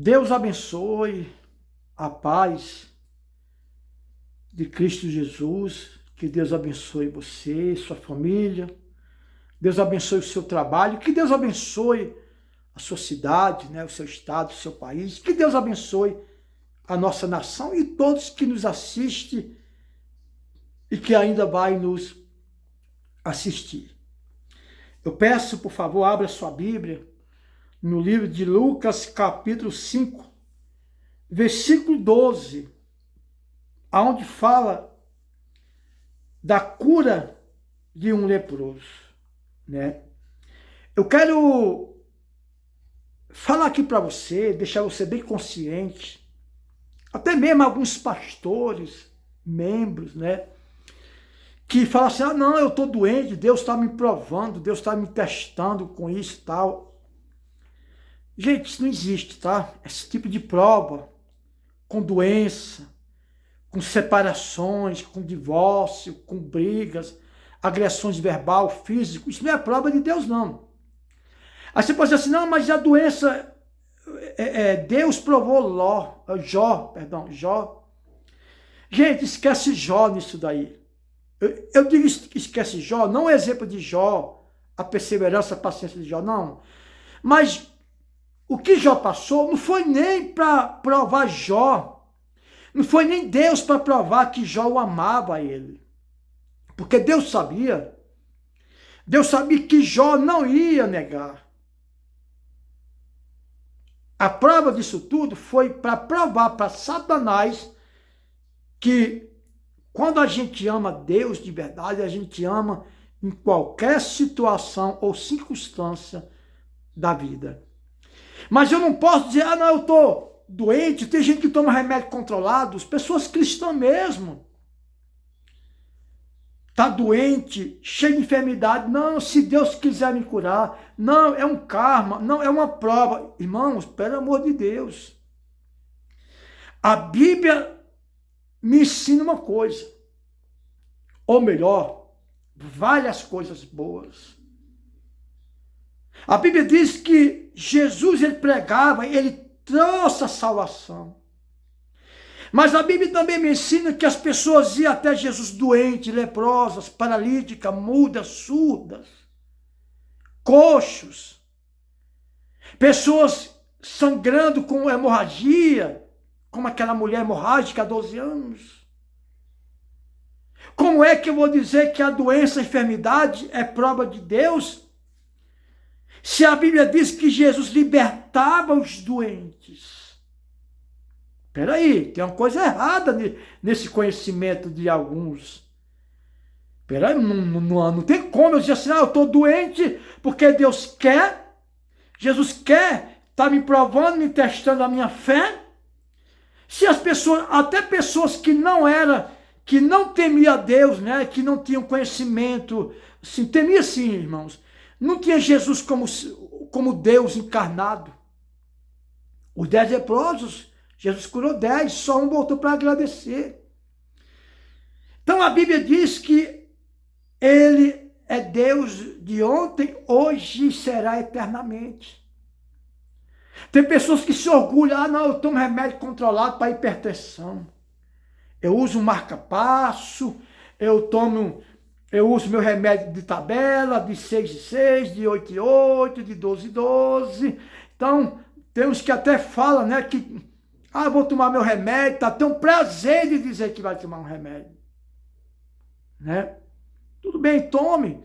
Deus abençoe a paz de Cristo Jesus, que Deus abençoe você, sua família, Deus abençoe o seu trabalho, que Deus abençoe a sua cidade, né, o seu estado, o seu país, que Deus abençoe a nossa nação e todos que nos assistem e que ainda vai nos assistir. Eu peço, por favor, abra sua Bíblia no livro de Lucas, capítulo 5, versículo 12, aonde fala da cura de um leproso, né? Eu quero falar aqui para você, deixar você bem consciente, até mesmo alguns pastores, membros, né? Que falam assim, ah não, eu estou doente, Deus está me provando, Deus está me testando com isso e tal. Gente, isso não existe, tá? Esse tipo de prova, com doença, com separações, com divórcio, com brigas, agressões verbal, físico, isso não é prova de Deus, não. Aí você pode dizer assim, não, mas a doença, Deus provou Jó. Gente, esquece Jó nisso daí. Eu digo esquece Jó, não é exemplo de Jó, a perseverança, a paciência de Jó, não. Mas o que Jó passou não foi nem para provar Jó, não foi nem Deus para provar que Jó o amava a ele. Porque Deus sabia que Jó não ia negar. A prova disso tudo foi para provar para Satanás que quando a gente ama Deus de verdade, a gente ama em qualquer situação ou circunstância da vida. Mas eu não posso dizer, ah não, eu estou doente, tem gente que toma remédio controlado, pessoas cristãs mesmo. Está doente, cheio de enfermidade, não, se Deus quiser me curar, não, é um karma, não, é uma prova. Irmãos, pelo amor de Deus. A Bíblia me ensina uma coisa, ou melhor, várias coisas boas. A Bíblia diz que Jesus, ele pregava, ele trouxe a salvação. Mas a Bíblia também me ensina que as pessoas iam até Jesus doentes, leprosas, paralíticas, mudas, surdas, coxos, pessoas sangrando com hemorragia, como aquela mulher hemorrágica há 12 anos. Como é que eu vou dizer que a doença, a enfermidade é prova de Deus? Se a Bíblia diz que Jesus libertava os doentes. Espera aí, tem uma coisa errada nesse conhecimento de alguns. Espera aí, não tem como eu dizer assim, eu estou doente porque Deus quer, Jesus quer, está me provando, me testando a minha fé. Se as pessoas, até pessoas que não temia Deus, né, que não tinham conhecimento, assim, temia sim, irmãos, não tinha Jesus como Deus encarnado. Os 10 leprosos, Jesus curou 10, só um voltou para agradecer. Então a Bíblia diz que ele é Deus de ontem, hoje e será eternamente. Tem pessoas que se orgulham, ah não, eu tomo remédio controlado para hipertensão. Eu uso um marca-passo, eu uso meu remédio de tabela, de 6 em 6, de 8 em 8, de 12 em 12. Então, tem uns que até falam, né, que, vou tomar meu remédio, tá? Tem um prazer de dizer que vai tomar um remédio. Né? Tudo bem, tome,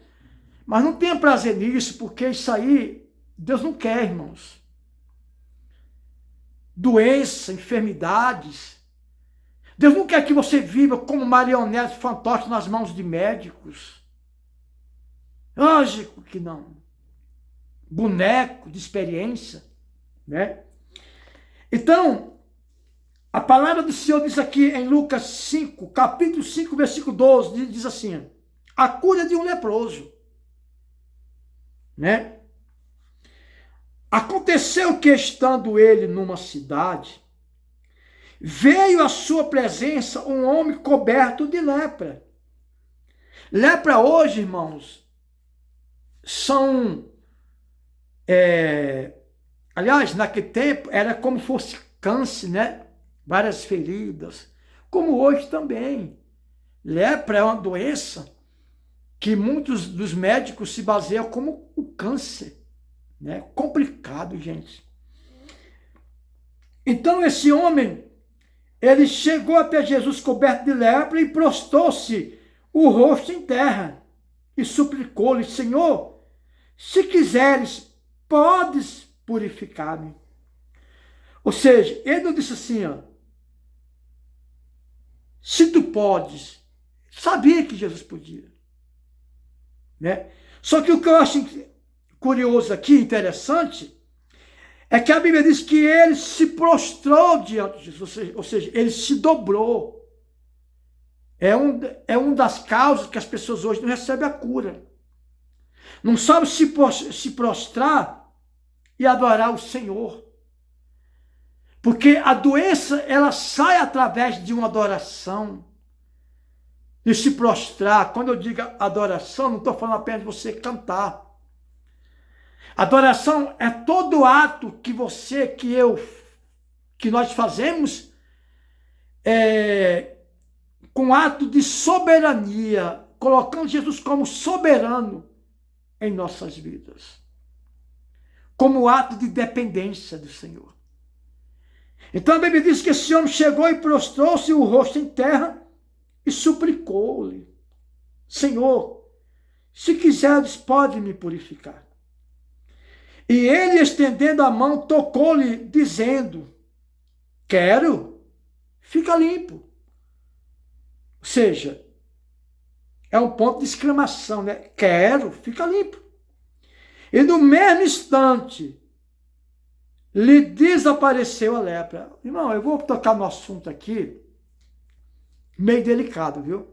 mas não tenha prazer nisso, porque isso aí, Deus não quer, irmãos. Doença, enfermidades. Deus não quer que você viva como marionete fantoche nas mãos de médicos. Lógico que não. Boneco de experiência, né? Então, a palavra do Senhor diz aqui em Lucas 5, capítulo 5, versículo 12, diz assim, a cura de um leproso, né? Aconteceu que, estando ele numa cidade, veio à sua presença um homem coberto de lepra. Lepra hoje, irmãos, são Aliás, naquele tempo era como fosse câncer, né? Várias feridas. Como hoje também. Lepra é uma doença que muitos dos médicos se baseiam como o câncer, né? Complicado, gente. Então esse homem, ele chegou até Jesus coberto de lepra e prostou-se o rosto em terra e suplicou-lhe: Senhor, se quiseres, podes purificar-me. Ou seja, ele não disse assim, ó, se tu podes. Sabia que Jesus podia, né? Só que o que eu acho curioso aqui, interessante, é que a Bíblia diz que ele se prostrou diante de Jesus, ou seja, ele se dobrou. É uma das causas que as pessoas hoje não recebem a cura. Não sabem se prostrar e adorar o Senhor. Porque a doença, ela sai através de uma adoração. De se prostrar. Quando eu digo adoração, não estou falando apenas de você cantar. Adoração é todo ato que você, que nós fazemos com ato de soberania, colocando Jesus como soberano em nossas vidas. Como ato de dependência do Senhor. Então a Bíblia diz que esse homem chegou e prostrou-se o rosto em terra e suplicou-lhe: Senhor, se quiseres, pode me purificar. E ele, estendendo a mão, tocou-lhe, dizendo: quero, fica limpo. Ou seja, é um ponto de exclamação, né? Quero, fica limpo. E no mesmo instante, lhe desapareceu a lepra. Irmão, eu vou tocar no assunto aqui, meio delicado, viu?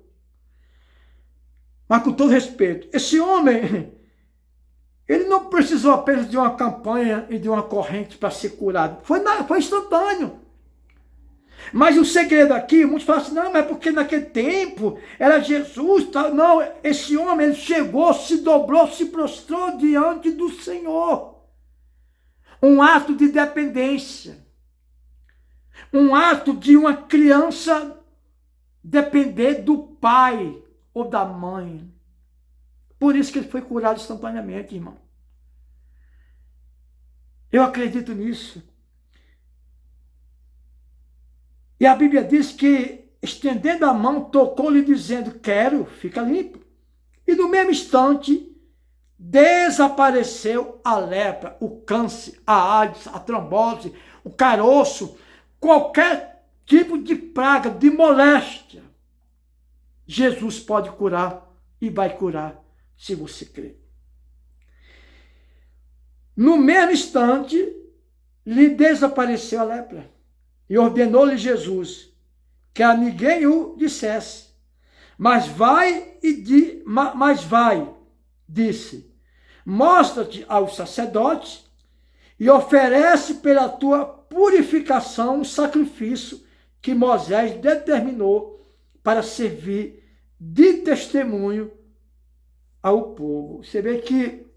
Mas com todo respeito, esse homem, ele não precisou apenas de uma campanha e de uma corrente para ser curado. Foi instantâneo. Mas o segredo aqui, muitos falam assim, não, mas porque naquele tempo era Jesus. Não, esse homem, ele chegou, se dobrou, se prostrou diante do Senhor. Um ato de dependência. Um ato de uma criança depender do pai ou da mãe. Por isso que ele foi curado instantaneamente, irmão. Eu acredito nisso. E a Bíblia diz que, estendendo a mão, tocou-lhe dizendo: quero, fica limpo. E no mesmo instante, desapareceu a lepra, o câncer, a AIDS, a trombose, o caroço, qualquer tipo de praga, de moléstia. Jesus pode curar e vai curar se você crer. No mesmo instante, lhe desapareceu a lepra. E ordenou-lhe Jesus que a ninguém o dissesse. Mas vai, disse, mostra-te aos sacerdotes e oferece pela tua purificação um sacrifício que Moisés determinou para servir de testemunho ao povo. Você vê que,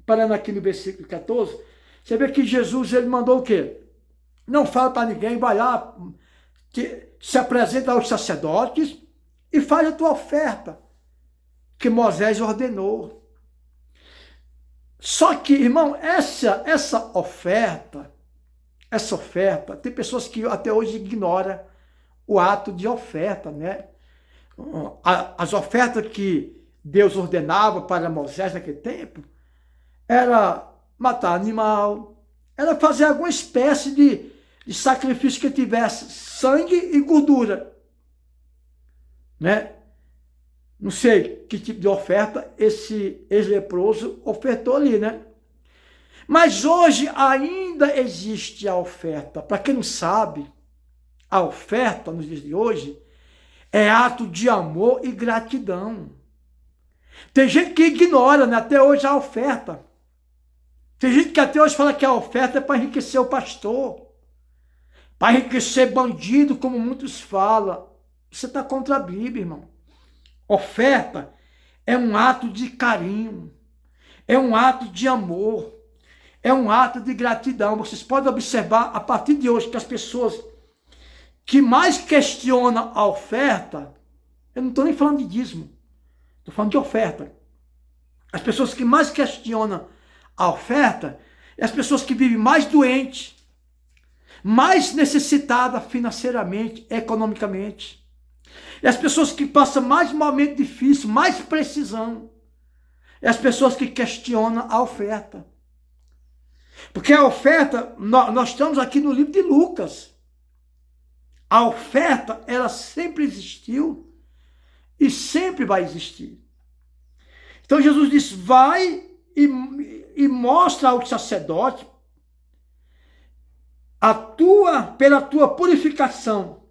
parando aqui no versículo 14, você vê que Jesus, ele mandou o quê? Não fala para ninguém, vai lá, se apresenta aos sacerdotes e faz a tua oferta, que Moisés ordenou. Só que, irmão, essa oferta, tem pessoas que até hoje ignoram o ato de oferta, né? As ofertas que Deus ordenava para Moisés naquele tempo era matar animal, era fazer alguma espécie de sacrifício que tivesse sangue e gordura, né? Não sei que tipo de oferta esse ex-leproso ofertou ali, né? Mas hoje ainda existe a oferta. Para quem não sabe, a oferta nos dias de hoje é ato de amor e gratidão. Tem gente que ignora, né, até hoje a oferta. Tem gente que até hoje fala que a oferta é para enriquecer o pastor, para enriquecer bandido, como muitos falam. Você está contra a Bíblia, irmão. Oferta é um ato de carinho, é um ato de amor, é um ato de gratidão. Vocês podem observar a partir de hoje que as pessoas que mais questionam a oferta, eu não estou nem falando de dízimo, estou falando de oferta. As pessoas que mais questionam a oferta é as pessoas que vivem mais doentes, mais necessitadas financeiramente, economicamente. É as pessoas que passam mais momento difícil, mais precisão. É as pessoas que questionam a oferta. Porque a oferta, nós estamos aqui no livro de Lucas. A oferta, ela sempre existiu e sempre vai existir. Então Jesus disse, vai e mostra ao sacerdote pela tua purificação.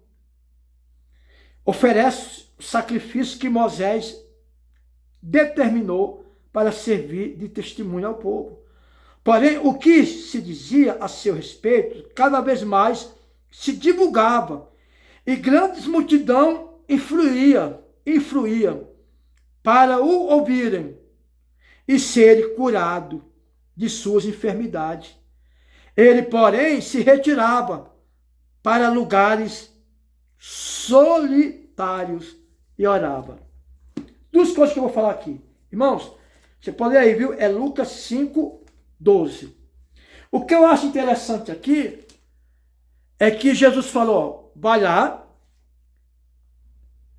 Oferece o sacrifício que Moisés determinou para servir de testemunho ao povo. Porém, o que se dizia a seu respeito, cada vez mais se divulgava, e grandes multidão influía para o ouvirem e serem curado de suas enfermidades. Ele, porém, se retirava para lugares solitários e orava. Duas coisas que eu vou falar aqui. Irmãos, você pode ir aí, viu? É Lucas 5:12. O que eu acho interessante aqui é que Jesus falou, vai lá,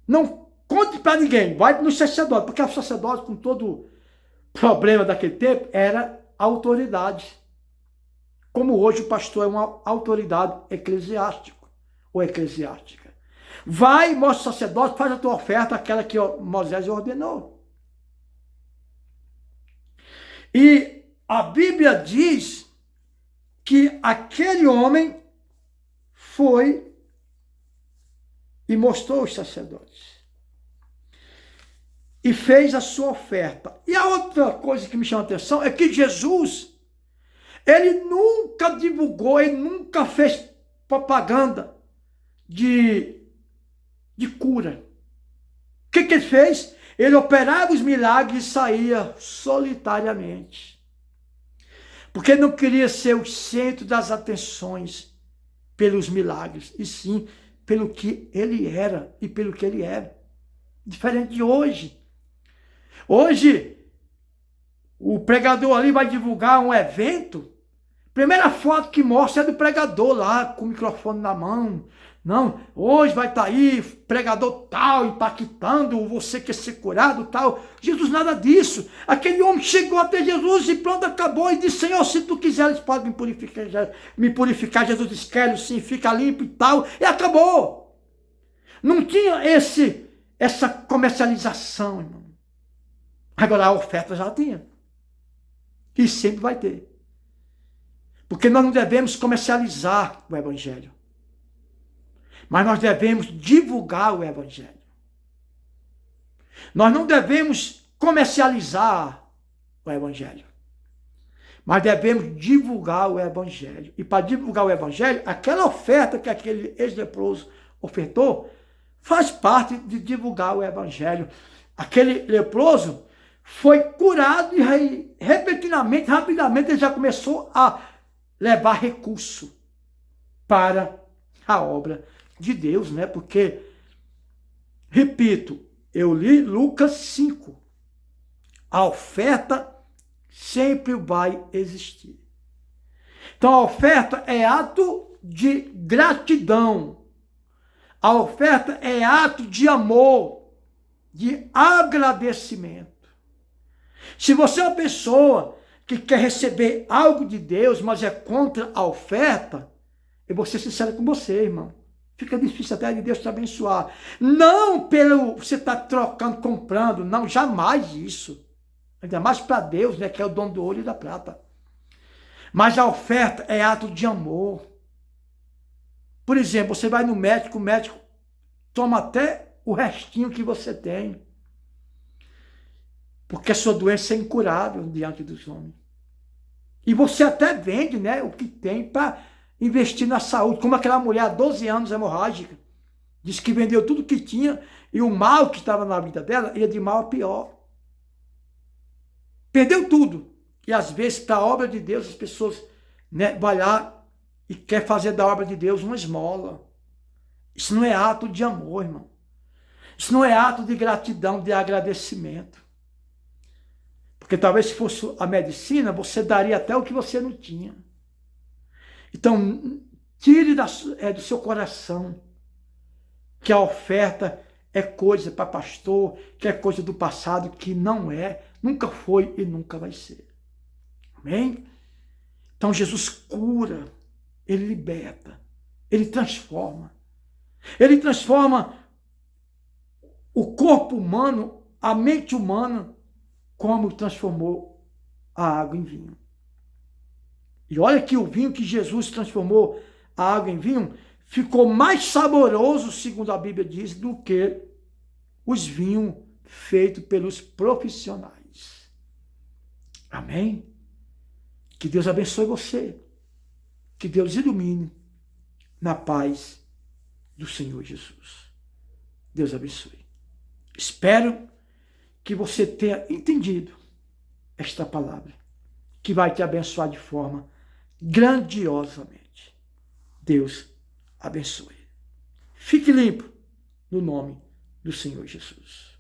não conte para ninguém, vai no sacerdote, porque o sacerdote, com todo problema daquele tempo, era autoridade. Como hoje o pastor é uma autoridade eclesiástica ou eclesiástica. Vai, mostra o sacerdote, faz a tua oferta, aquela que Moisés ordenou. E a Bíblia diz que aquele homem foi e mostrou os sacerdotes. E fez a sua oferta. E a outra coisa que me chama a atenção é que Jesus, ele nunca divulgou, ele nunca fez propaganda de cura. O que ele fez? Ele operava os milagres e saía solitariamente. Porque ele não queria ser o centro das atenções pelos milagres, e sim pelo que ele era e pelo que ele era. Diferente de hoje. Hoje, o pregador ali vai divulgar um evento, primeira foto que mostra é do pregador lá, com o microfone na mão. Não, hoje vai estar aí, pregador tal, impactando, você quer ser curado, tal. Jesus, nada disso. Aquele homem chegou até Jesus e pronto, acabou. E disse, Senhor, se tu quiseres, pode me purificar. Jesus disse, quero sim, fica limpo e tal. E acabou. Não tinha essa comercialização, irmão. Agora a oferta já tinha. E sempre vai ter. Porque nós não devemos comercializar o evangelho. Mas nós devemos divulgar o evangelho. Nós não devemos comercializar o evangelho. Mas devemos divulgar o evangelho. E para divulgar o evangelho, aquela oferta que aquele ex-leproso ofertou, faz parte de divulgar o evangelho. Aquele leproso foi curado e repentinamente, rapidamente, ele já começou a levar recurso para a obra de Deus, né? Porque, repito, eu li Lucas 5. A oferta sempre vai existir. Então, a oferta é ato de gratidão. A oferta é ato de amor, de agradecimento. Se você é uma pessoa que quer receber algo de Deus, mas é contra a oferta, eu vou ser sincero com você, irmão. Fica difícil até de Deus te abençoar. Não pelo você estar trocando, comprando. Não, jamais isso. Ainda mais para Deus, né, que é o dono do ouro e da prata. Mas a oferta é ato de amor. Por exemplo, você vai no médico, o médico toma até o restinho que você tem. Porque a sua doença é incurável diante dos homens. E você até vende, né, o que tem para investir na saúde, como aquela mulher há 12 anos hemorrágica, disse que vendeu tudo que tinha e o mal que estava na vida dela ia de mal a pior. Perdeu tudo. E às vezes, para a obra de Deus, as pessoas, né, vão lá e quer fazer da obra de Deus uma esmola. Isso não é ato de amor, irmão. Isso não é ato de gratidão, de agradecimento. Porque talvez se fosse a medicina, você daria até o que você não tinha. Então, tire do seu coração que a oferta é coisa para pastor, que é coisa do passado, que não é, nunca foi e nunca vai ser. Amém? Então Jesus cura, ele liberta, ele transforma. Ele transforma o corpo humano, a mente humana, como transformou a água em vinho. E olha que o vinho que Jesus transformou a água em vinho ficou mais saboroso, segundo a Bíblia diz, do que os vinhos feitos pelos profissionais. Amém? Que Deus abençoe você. Que Deus ilumine na paz do Senhor Jesus. Deus abençoe. Espero que você tenha entendido esta palavra, que vai te abençoar de forma grandiosamente. Deus abençoe. Fique limpo no nome do Senhor Jesus.